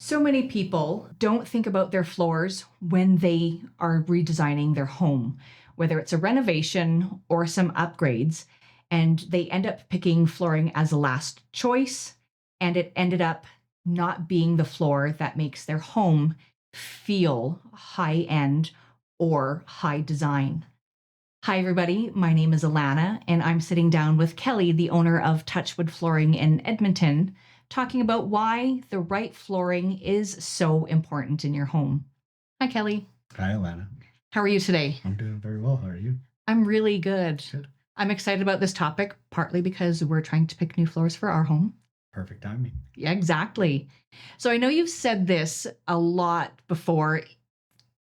So many people don't think about their floors when they are redesigning their home, whether it's a renovation or some upgrades, and they end up picking flooring as a last choice, and it ended up not being the floor that makes their home feel high end or high design. Hi, everybody. My name is Alana, and I'm sitting down with Kelly, the owner of Touchwood Flooring in Edmonton, talking about why the right flooring is so important in your home. Hi, Kelly. Hi, Alana. How are you today? I'm doing very well. How are you? I'm really good. Good. I'm excited about this topic, partly because we're trying to pick new floors for our home. Perfect timing. Yeah, exactly. So I know you've said this a lot before.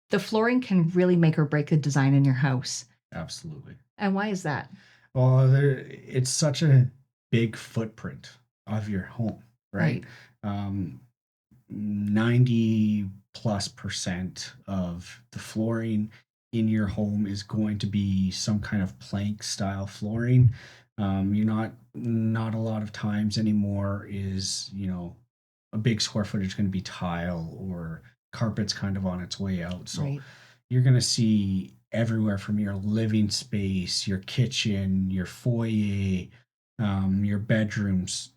The flooring can really make or break the design in your house. Absolutely. And why is that? Well, it's such a big footprint of your home, right? 90 plus percent of the flooring in your home is going to be some kind of plank style flooring. You're not a lot of times anymore is, a big square footage going to be tile or carpet's kind of on its way out. So Right. you're going to see everywhere from your living space, your kitchen, your foyer, your bedrooms.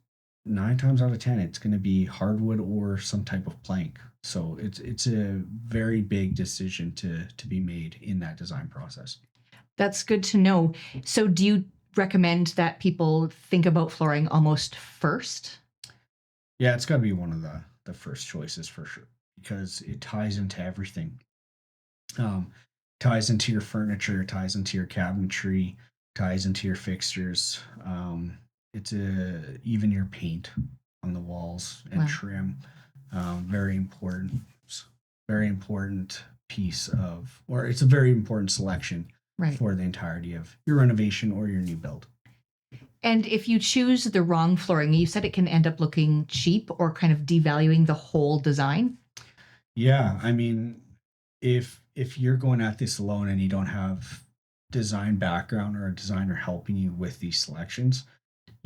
9 times out of 10, it's going to be hardwood or some type of plank. So it's a very big decision to be made in that design process. That's good to know. So, do you recommend that people think about flooring almost first? Yeah, it's got to be one of the first choices for sure because it ties into everything. Um, ties into your furniture, ties into your cabinetry, ties into your fixtures. Even your paint on the walls and Wow. trim. Very important, very important piece of, or it's a very important selection Right. for the entirety of your renovation or your new build. And if you choose the wrong flooring, you said it can end up looking cheap or kind of devaluing the whole design. Yeah, I mean, if you're going at this alone and you don't have design background or a designer helping you with these selections,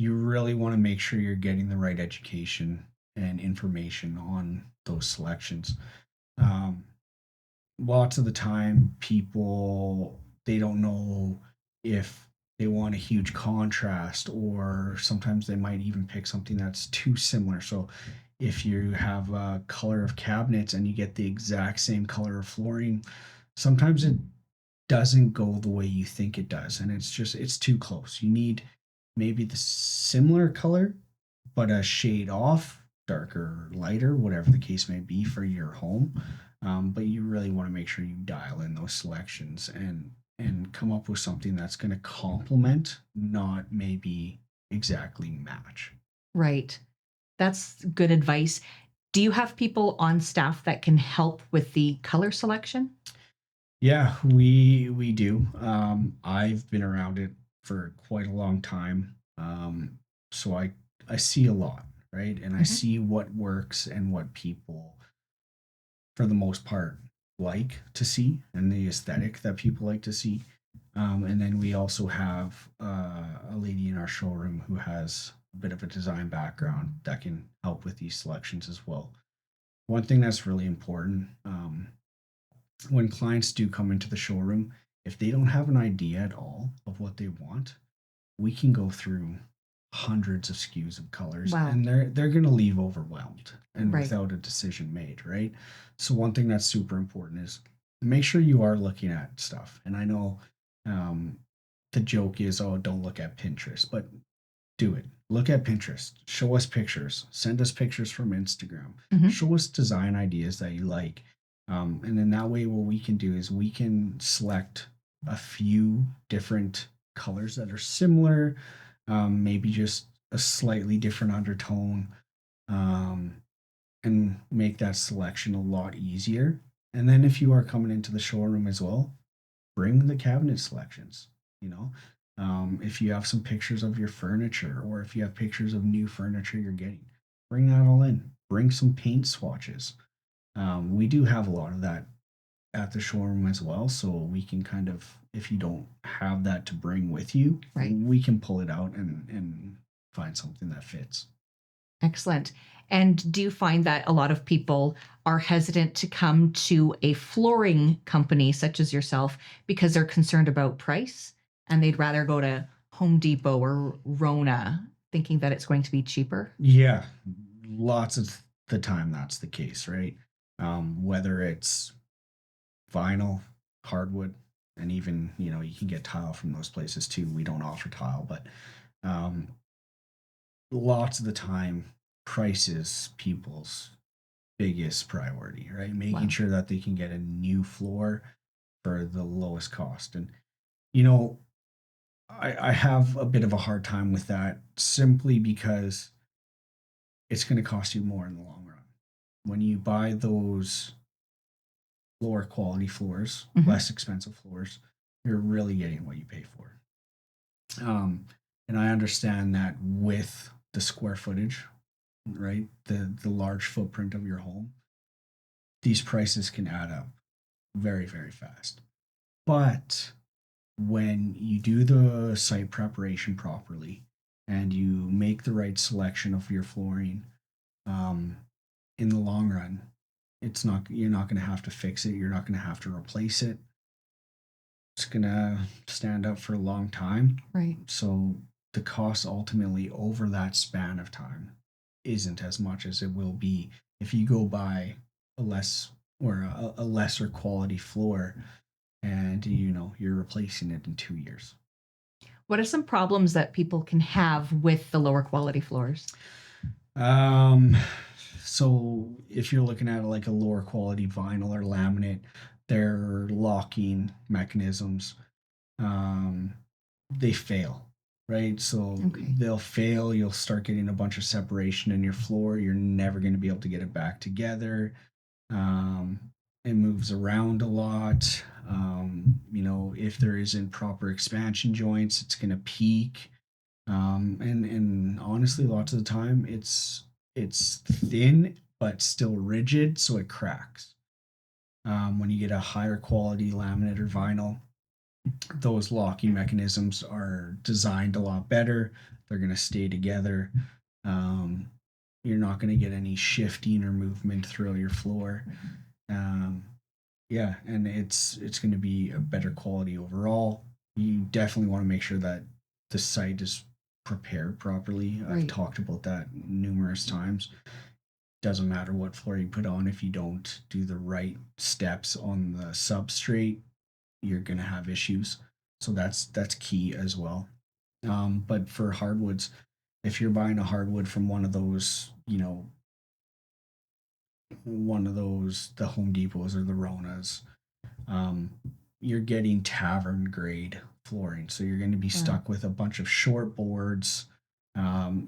you really want to make sure you're getting the right education and information on those selections. Um, Lots of the time, people they don't know if they want a huge contrast, or sometimes they might even pick something that's too similar. So, if you have a color of cabinets and you get the exact same color of flooring, sometimes it doesn't go the way you think it does, and it's too close. You need maybe the similar color but a shade off, darker, lighter, whatever the case may be for your home. But you really want to make sure you dial in those selections and come up with something that's going to complement, not maybe exactly match. Right. That's good advice. Do you have people on staff that can help with the color selection? Yeah, we do. I've been around it for quite a long time, so I see a lot, right? And I Mhm. see what works and what people, for the most part, like to see, and the aesthetic that people like to see. And then we also have a lady in our showroom who has a bit of a design background that can help with these selections as well. One thing that's really important, when clients do come into the showroom, if they don't have an idea at all of what they want, we can go through hundreds of SKUs of colors, Wow. and they're going to leave overwhelmed and Right. without a decision made, right? So one thing that's super important is make sure you are looking at stuff. And I know, um, the joke is, oh, don't look at Pinterest, but do it. Look at Pinterest. Show us pictures. Send us pictures from Instagram. Mhm. Show us design ideas that you like. And then that way, what we can do is we can select a few different colors that are similar, maybe just a slightly different undertone, um, and make that selection a lot easier. And then if you are coming into the showroom as well, bring the cabinet selections. You know, if you have some pictures of your furniture, or if you have pictures of new furniture you're getting, bring that all in. Bring some paint swatches. We do have a lot of that at the showroom as well, so we can kind of, if you don't have that to bring with you, Right. we can pull it out and find something that fits. Excellent. And do you find that a lot of people are hesitant to come to a flooring company such as yourself because they're concerned about price and they'd rather go to Home Depot or Rona thinking that it's going to be cheaper? Yeah, lots of the time that's the case, right? Whether it's vinyl, hardwood, and even you can get tile from those places too. We don't offer tile, but um, lots of the time, price is people's biggest priority, right? Making Wow. sure that they can get a new floor for the lowest cost. And you know, I have a bit of a hard time with that simply because it's going to cost you more in the long run. When you buy those lower quality floors, Mhm. less expensive floors, you're really getting what you pay for. And I understand that with the square footage, right, the large footprint of your home, these prices can add up very very fast. But when you do the site preparation properly and you make the right selection of your flooring, um, in the long run, it's not you're not going to have to fix it. You're not going to have to replace it. It's going to stand up for a long time. Right. So the cost ultimately over that span of time isn't as much as it will be if you go buy a less or a lesser quality floor and you're replacing it in 2 years. What are some problems that people can have with the lower quality floors? Um, so if you're looking at like a lower quality vinyl or laminate, their locking mechanisms, um, they fail, right? So Okay. they'll fail. You'll start getting a bunch of separation in your floor. You're never going to be able to get it back together. Um, it moves around a lot. If there isn't proper expansion joints, it's going to peak. And honestly, lots of the time, it's thin but still rigid, so it cracks. When you get a higher quality laminate or vinyl, those locking mechanisms are designed a lot better. They're going to stay together. Um, you're not going to get any shifting or movement throughout your floor. Um, yeah, and it's going to be a better quality overall. You definitely want to make sure that the site is prepared properly. I've Right. talked about that numerous times. Doesn't matter what floor you put on if you don't do the right steps on the substrate, you're going to have issues. So that's key as well. But for hardwoods, if you're buying a hardwood from one of those the Home Depots or the Ronas, um, you're getting tavern grade flooring. So you're going to be Wow. stuck with a bunch of short boards.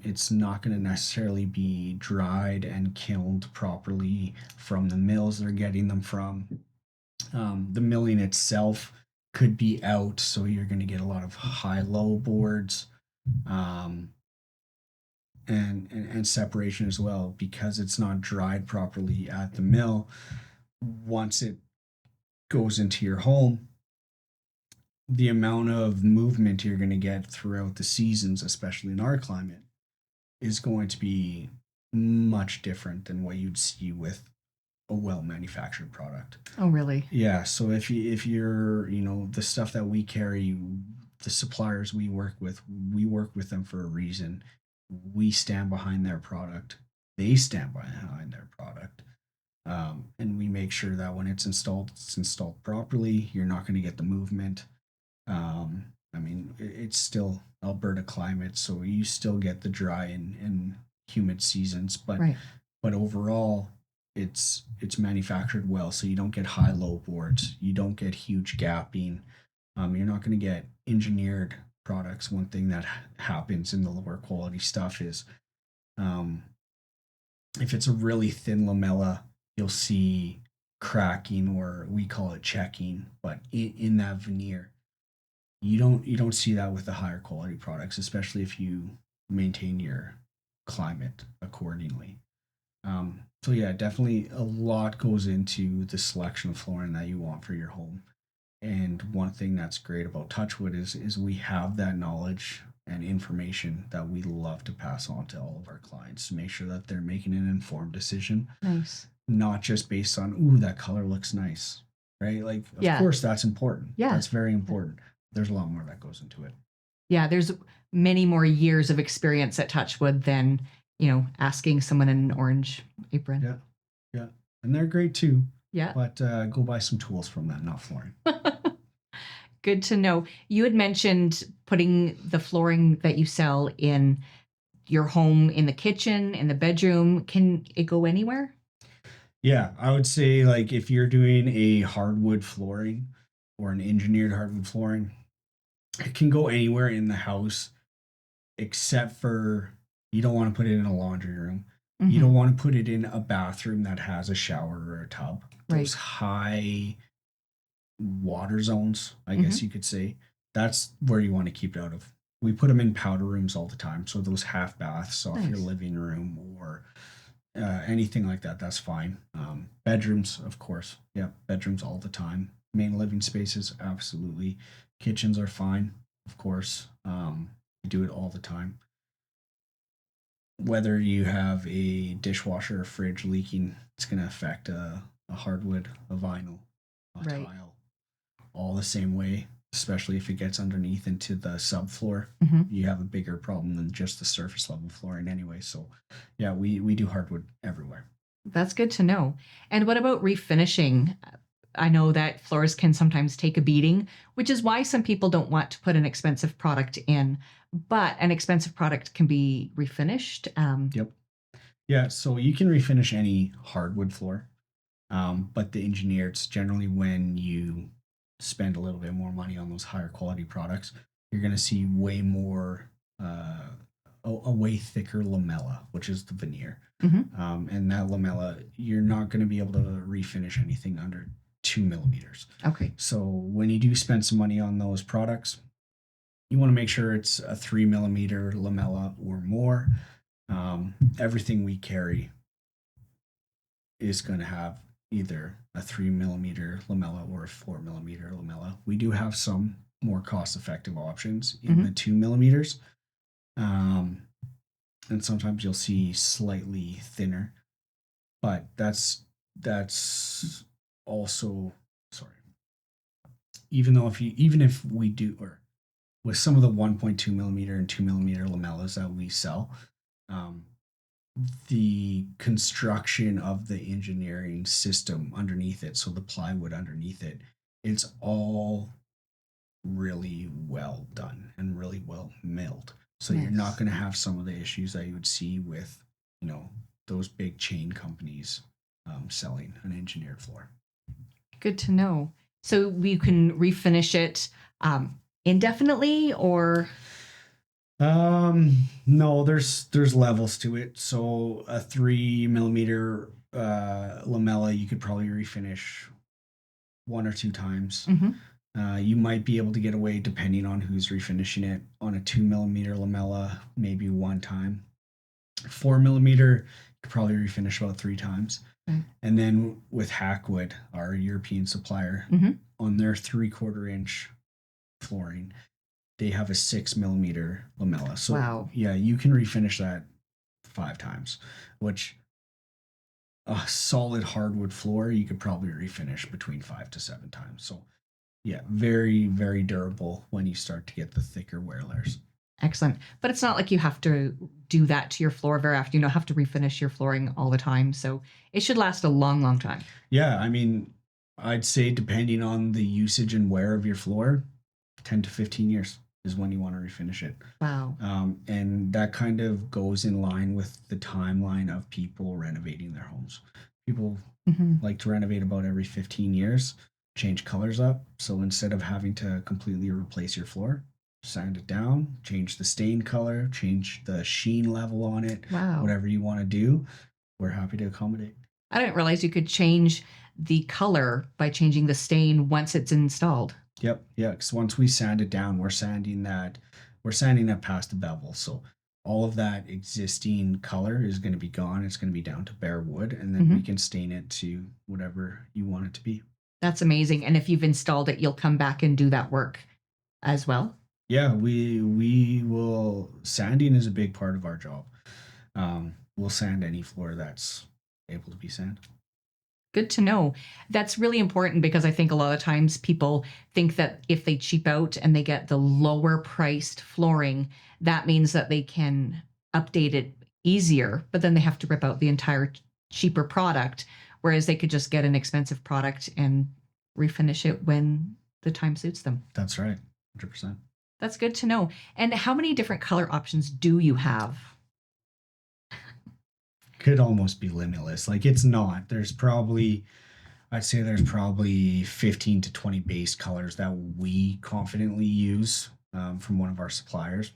It's not going to necessarily be dried and kilned properly from the mills they're getting them from. The milling itself could be out, so you're going to get a lot of high-low boards, um, and separation as well because it's not dried properly at the mill. Once it goes into your home, the amount of movement you're going to get throughout the seasons, especially in our climate, is going to be much different than what you'd see with a well manufactured product. Oh, really? Yeah, so if you're the stuff that we carry, the suppliers we work with them for a reason. We stand behind their product. They stand behind their product. And we make sure that when it's installed properly. You're not going to get the movement. I mean, it's still Alberta climate, so you still get the dry and humid seasons, but Right. overall, it's manufactured well, so you don't get high low boards, you don't get huge gapping. You're not going to get engineered products. One thing that happens in the lower quality stuff is, um, if it's a really thin lamella, you'll see cracking, or we call it checking, but in that veneer you don't see that with the higher quality products, especially if you maintain your climate accordingly. So yeah, definitely a lot goes into the selection of flooring that you want for your home. And one thing that's great about Touchwood is we have that knowledge. and information that we love to pass on to all of our clients to make sure that they're making an informed decision, Nice. not just based on, ooh, that color looks nice, right? Like, of Yeah. course, that's important. Yeah. That's very important. There's a lot more that goes into it. Yeah, there's many more years of experience at Touchwood than, asking someone in an orange apron. Yeah. Yeah. And they're great too. Yeah. But go buy some tools from that, not flooring. Good to know. You had mentioned putting the flooring that you sell in your home, in the kitchen, in the bedroom. Can it go anywhere? Yeah, I would say like if you're doing a hardwood flooring or an engineered hardwood flooring, it can go anywhere in the house except for you don't want to put it in a laundry room. You don't want to put it in a bathroom that has a shower or a tub. Those high water zones, I guess you could say, that's where you want to keep it out of. We put them in powder rooms all the time. So those half baths off your living room or anything like that, that's fine. Bedrooms, of course. Yeah, bedrooms all the time. Main living spaces, absolutely. Kitchens are fine, of course. You do it all the time. Whether you have a dishwasher or fridge leaking, it's going to affect a hardwood, a vinyl, a tile, all the same way, especially if it gets underneath into the subfloor. You have a bigger problem than just the surface level flooring anyway. So yeah, we do hardwood everywhere. That's good to know. And what about refinishing? I know that floors can sometimes take a beating, which is why some people don't want to put an expensive product in, but an expensive product can be refinished. Yep. Yeah, so you can refinish any hardwood floor, but the engineered's generally when you spend a little bit more money on those higher quality products, you're going to see way more, a way thicker lamella, which is the veneer. And that lamella, you're not going to be able to refinish anything under 2 millimeters. Okay. So when you do spend some money on those products, you want to make sure it's a 3 millimeter lamella or more. Everything we carry is going to have either a 3 millimeter lamella or a 4 millimeter lamella. We do have some more cost effective options in the 2 millimeters. And sometimes you'll see slightly thinner, but that's also, sorry, even if we do, or with some of the 1.2 millimeter and 2 millimeter lamellas that we sell, the construction of the engineering system underneath it, so the plywood underneath it, it's all really well done and really well milled. So you're not going to have some of the issues that you would see with, those big chain companies selling an engineered floor. Good to know. So we can refinish it indefinitely, or? No, there's levels to it. So a 3 millimeter lamella, you could probably refinish 1 or 2 times. You might be able to get away, depending on who's refinishing it, on a 2 millimeter lamella, maybe 1 time. 4 millimeter, you could probably refinish about 3 times. And then with Hackwood, our European supplier, on their 3/4 inch flooring, they have a 6 millimeter lamella. So yeah, you can refinish that 5 times, which a solid hardwood floor, you could probably refinish between 5 to 7 times. So yeah, very, very durable when you start to get the thicker wear layers. Excellent. But it's not like you have to do that to your floor very often. You don't have to refinish your flooring all the time. So it should last a long, long time. Yeah, I mean, I'd say depending on the usage and wear of your floor, 10 to 15 years is when you want to refinish it. Wow. And that kind of goes in line with the timeline of people renovating their homes. People like to renovate about every 15 years, change colors up. So instead of having to completely replace your floor, sand it down, change the stain color, change the sheen level on it, whatever you want to do, we're happy to accommodate. I didn't realize you could change the color by changing the stain once it's installed. Yep. Yeah. Because once we sand it down, we're sanding that past the bevel. So all of that existing color is going to be gone. It's going to be down to bare wood, and then we can stain it to whatever you want it to be. That's amazing. And if you've installed it, you'll come back and do that work as well? Yeah, we will. Sanding is a big part of our job. We'll sand any floor that's able to be sanded. Good to know. That's really important because I think a lot of times people think that if they cheap out and they get the lower priced flooring, that means that they can update it easier, but then they have to rip out the entire cheaper product, whereas they could just get an expensive product and refinish it when the time suits them. That's right, 100%. That's good to know. And how many different color options do you have? Could almost be limitless. Like it's not. I'd say there's probably 15 to 20 base colors that we confidently use from one of our suppliers.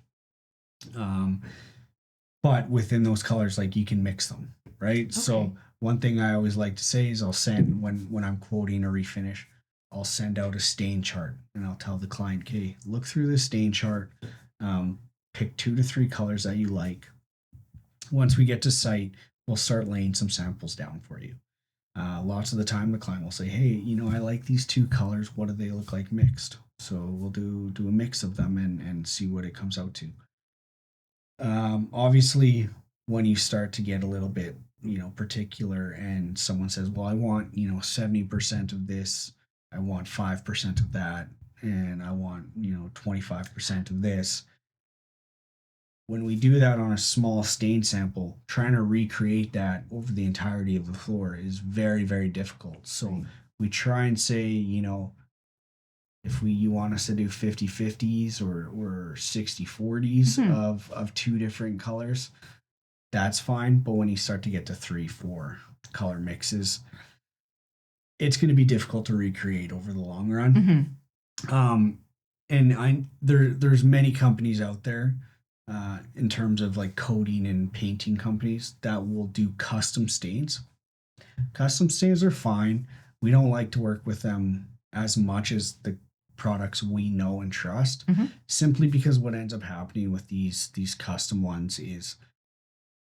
Um, but within those colors, like you can mix them, right? Okay. So one thing I always like to say is I'll send when I'm quoting a refinish, I'll send out a stain chart and I'll tell the client, okay, look through this stain chart, pick 2 to 3 colors that you like. Once we get to site, we'll start laying some samples down for you. Lots of the time, the client will say, "Hey, I like these 2 colors. What do they look like mixed?" So we'll do a mix of them and see what it comes out to. Obviously, when you start to get a little bit particular, and someone says, "Well, I want 70% of this, I want 5% of that, and I want 25% of this." When we do that on a small stain sample, trying to recreate that over the entirety of the floor is very, very difficult. So we try and say, if you want us to do 50-50s or 60-40s of 2 different colors, that's fine. But when you start to get to 3-4 color mixes, it's going to be difficult to recreate over the long run. And there's many companies out there in terms of like coating and painting companies that will do custom stains. Custom stains are fine. We don't like to work with them as much as the products we know and trust, simply because what ends up happening with these custom ones is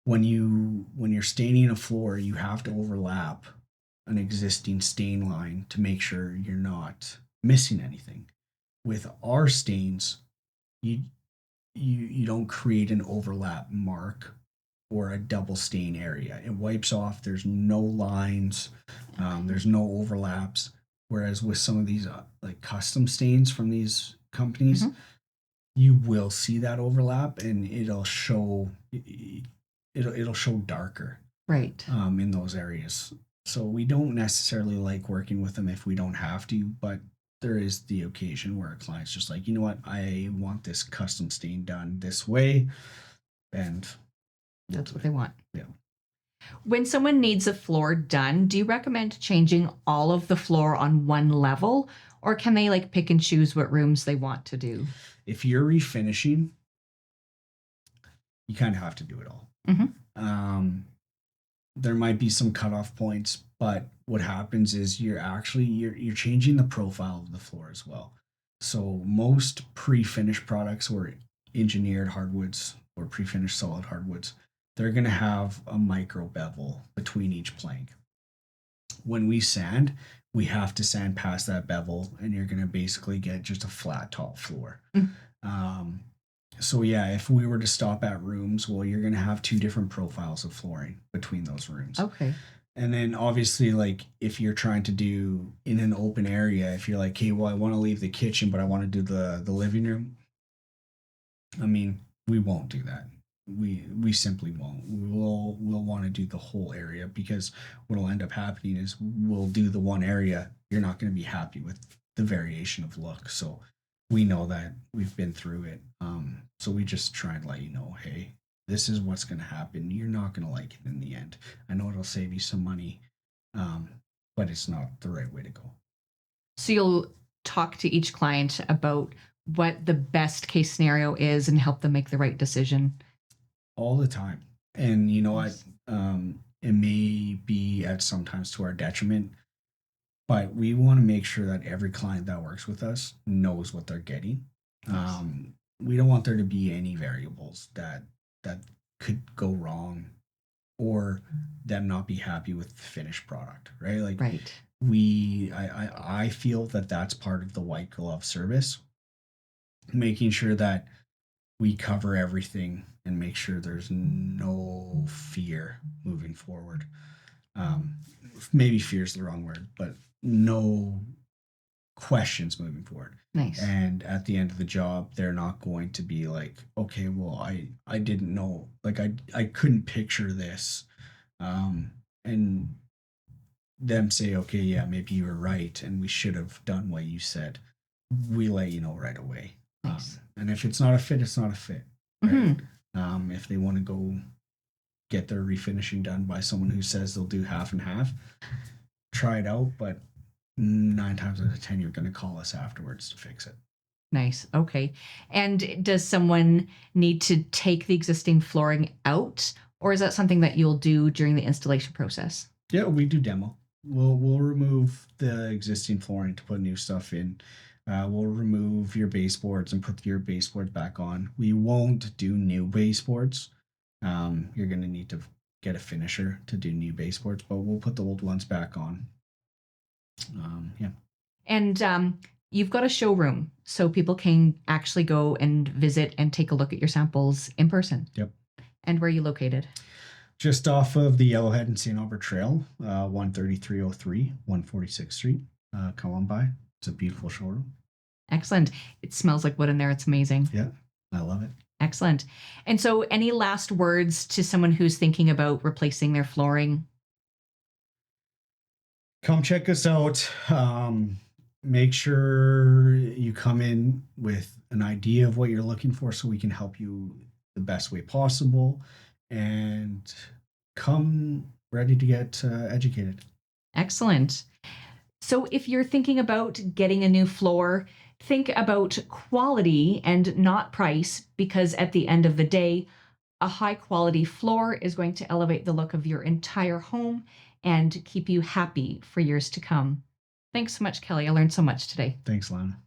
when you're staining a floor, you have to overlap an existing stain line to make sure you're not missing anything. With our stains, you don't create an overlap mark or a double stain area. It wipes off. There's no lines. There's no overlaps. Whereas with some of these like custom stains from these companies, you will see that overlap, and it'll show darker, right, in those areas. So we don't necessarily like working with them if we don't have to, but there is the occasion where a client's just like, you know what, I want this custom stain done this way, and that's what they want. Yeah. When someone needs a floor done, do you recommend changing all of the floor on one level, or can they like pick and choose what rooms they want to do? If you're refinishing, you kind of have to do it all. There might be some cutoff points, but what happens is you're changing the profile of the floor as well. So most pre-finished products or engineered hardwoods or pre-finished solid hardwoods, they're going to have a micro bevel between each plank. When we sand, we have to sand past that bevel, and you're going to basically get just a flat top floor. So yeah, if we were to stop at rooms, well, you're going to have 2 different profiles of flooring between those rooms. Okay. And then obviously, like if you're trying to do in an open area, if you're like, okay, well, I want to leave the kitchen, but I want to do the living room. I mean, we won't do that. We simply won't. We'll want to do the whole area, because what'll end up happening is we'll do the one area. You're not going to be happy with the variation of look. So we know that, we've been through it. So we just try and let you know, hey, this is what's going to happen. You're not going to like it in the end. I know it'll save you some money, but it's not the right way to go. So you'll talk to each client about what the best case scenario is and help them make the right decision. All the time. And you know what? It may be at sometimes to our detriment, but we want to make sure that every client that works with us knows what they're getting. We don't want there to be any variables that could go wrong, or them not be happy with the finished product, right? Like, right. I feel that that's part of the white glove service. making sure that we cover everything and make sure there's no fear moving forward. Um, Maybe fear is the wrong word, but no questions moving forward. Nice. And at the end of the job, they're not going to be like, okay, well, I didn't know, like I couldn't picture this, um, and them say, okay, yeah, maybe you were right, and we should have done what you said. We let you know right away. Nice. And if it's not a fit, it's not a fit. Right? If they want to go get their refinishing done by someone who says they'll do half and half, try it out. But 9 times out of 10, you're going to call us afterwards to fix it. Nice. Okay. And does someone need to take the existing flooring out, or is that something that you'll do during the installation process? Yeah, we do demo. We'll remove the existing flooring to put new stuff in. We'll remove your baseboards and put your baseboards back on. We won't do new baseboards. You're gonna need to get a finisher to do new baseboards, but we'll put the old ones back on. Yeah. And you've got a showroom, so people can actually go and visit and take a look at your samples in person. Yep. And where are you located? Just off of the Yellowhead and St. Albert Trail, 13303, 146th Street. Come on by. It's a beautiful showroom. Excellent. It smells like wood in there. It's amazing. Yeah, I love it. Excellent. And so, any last words to someone who's thinking about replacing their flooring? Come check us out. Make sure you come in with an idea of what you're looking for so we can help you the best way possible, and come ready to get educated. Excellent. So, if you're thinking about getting a new floor, think about quality and not price, because at the end of the day, a high quality floor is going to elevate the look of your entire home and keep you happy for years to come. Thanks so much, Kelly. I learned so much today. Thanks, Lana.